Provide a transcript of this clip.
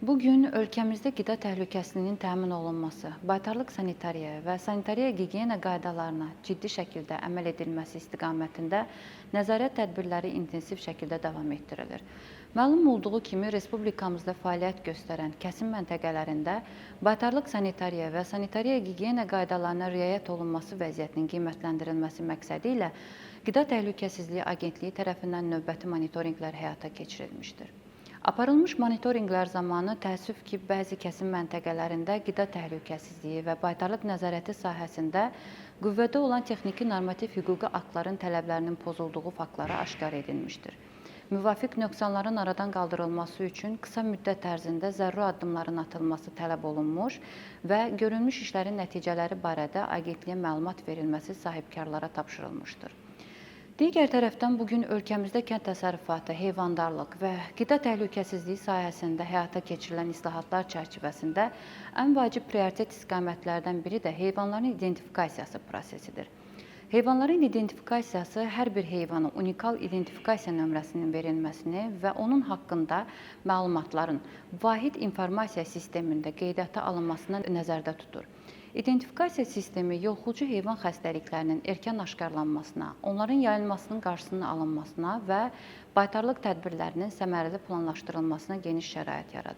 Bugün ölkəmizdə qida təhlükəsizliyinin təmin olunması, baytarlıq sanitariya və sanitariya gigiyena qaydalarına ciddi şəkildə əməl edilməsi istiqamətində nəzarət tədbirləri intensiv şəkildə davam etdirilir. Məlum olduğu kimi, Respublikamızda fəaliyyət göstərən kəsim məntəqələrində baytarlıq sanitariya və sanitariya gigiyena qaydalarına riayət olunması vəziyyətinin qiymətləndirilməsi məqsədi ilə Qida Təhlükəsizliyi Agentliyi tərəfindən növbəti monitorinqlər həyata keçirilmişdir. Aparılmış monitorinqlər zamanı təəssüf ki, bəzi kəsim məntəqələrində qida təhlükəsizliyi və baytarlıq nəzarəti sahəsində qüvvədə olan texniki normativ hüquqi aktların tələblərinin pozulduğu faktları aşkar edilmişdir. Müvafiq nöqsanların aradan qaldırılması üçün qısa müddət ərzində zəruri addımların atılması tələb olunmuş və görülmüş işlərin nəticələri barədə agentliyə məlumat verilməsi sahibkarlara tapşırılmışdır. Digər tərəfdən bugün ölkəmizdə kənd təsərrüfatı, heyvandarlıq və qida təhlükəsizliyi sahəsində həyata keçirilən islahatlar çərçivəsində ən vacib prioritet istiqamətlərdən biri də heyvanların identifikasiyası prosesidir. Heyvanların identifikasiyası hər bir heyvanın unikal identifikasiya nömrəsinin verilməsini və onun haqqında məlumatların vahid informasiya sistemində qeydiyyata alınmasını nəzərdə tutur. İdentifikasiya sistemi yoluxucu heyvan xəstəliklərinin erkən aşkarlanmasına, onların yayılmasının qarşısının alınmasına və baytarlıq tədbirlərinin səmərəli planlaşdırılmasına geniş şərait yaradır.